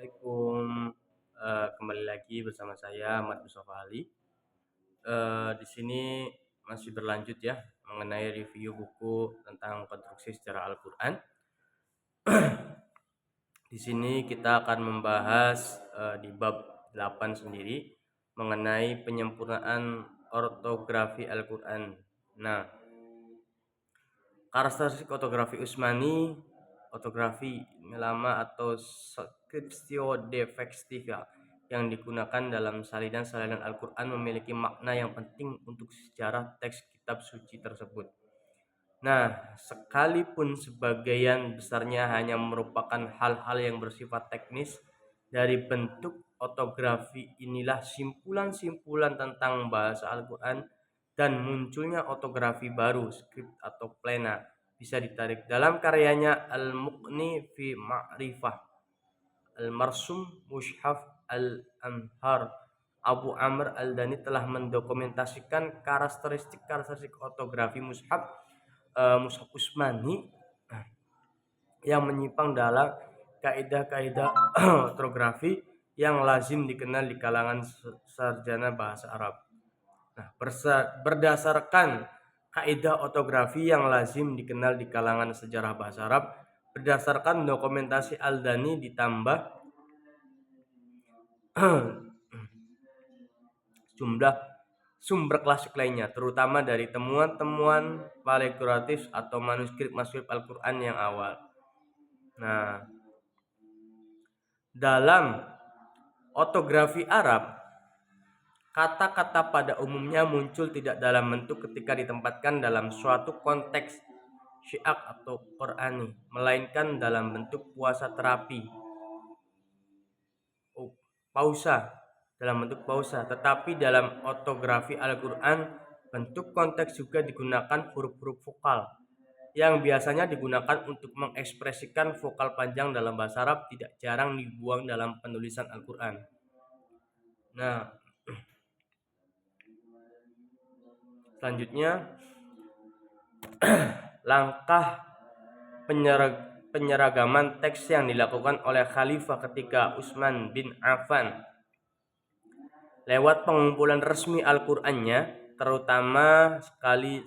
Assalamualaikum. Kembali lagi bersama saya Ahmad Mustafa Ali. Di sini masih berlanjut ya mengenai review buku tentang konstruksi sejarah Al-Qur'an. Di sini kita akan membahas di bab 8 sendiri mengenai penyempurnaan ortografi Al-Qur'an. Nah, karakteristik ortografi Utsmani, ortografi lama atau scriptio defectiva yang digunakan dalam salinan-salinan Al-Quran memiliki makna yang penting untuk sejarah teks kitab suci tersebut. Nah, sekalipun sebagian besarnya hanya merupakan hal-hal yang bersifat teknis, dari bentuk ortografi inilah simpulan-simpulan tentang bahasa Al-Quran dan munculnya ortografi baru, skrip atau plena, bisa ditarik dalam karyanya Al-Muqni fi Ma'rifah Al-Marsum Mushaf Al-Amhar. Abu Amr Al-Dani telah mendokumentasikan karakteristik ortografi mushaf Utsmani yang menyimpang dalam kaidah-kaidah ortografi yang lazim dikenal di kalangan sarjana bahasa Arab. Nah, berdasarkan kaidah ortografi yang lazim dikenal di kalangan sejarah bahasa Arab, berdasarkan dokumentasi Al-Dani ditambah jumlah sumber klasik lainnya, terutama dari temuan-temuan paleografis atau manuskrip Al-Quran yang awal. Nah, dalam ortografi Arab, kata-kata pada umumnya muncul tidak dalam bentuk ketika ditempatkan dalam suatu konteks syiak atau Qur'ani, melainkan dalam bentuk pausa. Tetapi dalam ortografi Al-Quran, bentuk konteks juga digunakan huruf-huruf vokal yang biasanya digunakan untuk mengekspresikan vokal panjang dalam bahasa Arab tidak jarang dibuang dalam penulisan Al-Quran. Nah, selanjutnya langkah penyeragaman teks yang dilakukan oleh Khalifah ketika Utsman bin Affan lewat pengumpulan resmi Al-Qur'annya, terutama sekali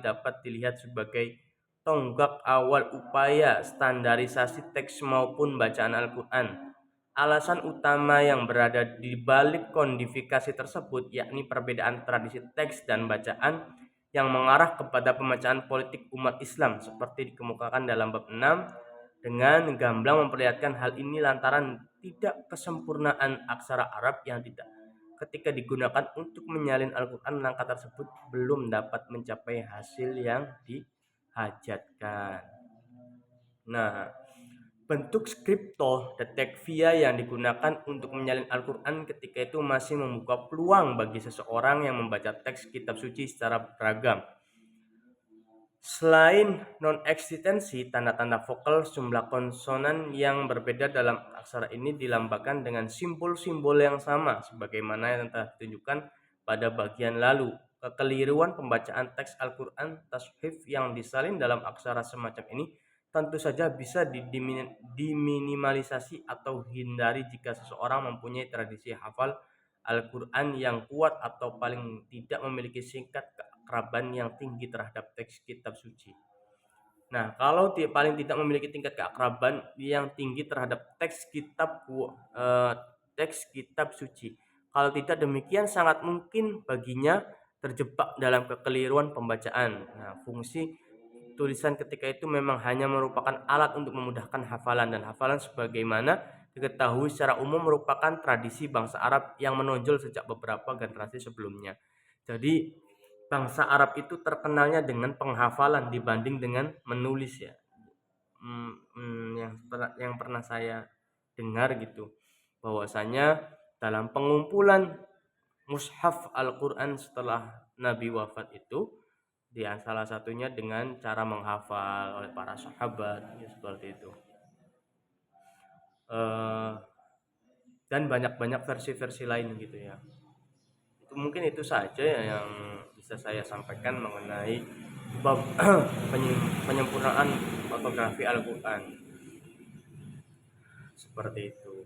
dapat dilihat sebagai tonggak awal upaya standarisasi teks maupun bacaan Al-Quran. Alasan utama yang berada di balik kodifikasi tersebut yakni perbedaan tradisi teks dan bacaan yang mengarah kepada pemecah politik umat Islam seperti dikemukakan dalam bab 6 dengan gamblang memperlihatkan hal ini lantaran tidak kesempurnaan aksara Arab yang tidak ketika digunakan untuk menyalin Al-Quran, langkah tersebut belum dapat mencapai hasil yang dihajatkan. Nah, bentuk skripto detekvia yang digunakan untuk menyalin Al-Quran ketika itu masih membuka peluang bagi seseorang yang membaca teks kitab suci secara beragam. Selain non-eksistensi, tanda-tanda vokal jumlah konsonan yang berbeda dalam aksara ini dilambangkan dengan simbol-simbol yang sama sebagaimana yang telah ditunjukkan pada bagian lalu. Kekeliruan pembacaan teks Al-Quran tashif yang disalin dalam aksara semacam ini tentu saja bisa diminimalisasi atau hindari jika seseorang mempunyai tradisi hafal Al-Quran yang kuat atau paling tidak memiliki singkat keakraban yang tinggi terhadap teks kitab suci. Nah, kalau paling tidak memiliki tingkat keakraban yang tinggi terhadap teks kitab suci. Kalau tidak demikian sangat mungkin baginya terjebak dalam kekeliruan pembacaan. Nah, fungsi tulisan ketika itu memang hanya merupakan alat untuk memudahkan hafalan, dan hafalan sebagaimana diketahui secara umum merupakan tradisi bangsa Arab yang menonjol sejak beberapa generasi sebelumnya. Jadi bangsa Arab itu terkenalnya dengan penghafalan dibanding dengan menulis ya. Yang pernah saya dengar gitu, bahwasanya dalam pengumpulan mushaf Al-Quran setelah Nabi wafat itu, salah satunya dengan cara menghafal oleh para sahabat ya, seperti itu. Dan banyak versi-versi lain gitu ya. Mungkin itu saja ya yang bisa saya sampaikan mengenai bab penyempurnaan ortografi Al-Quran. seperti itu.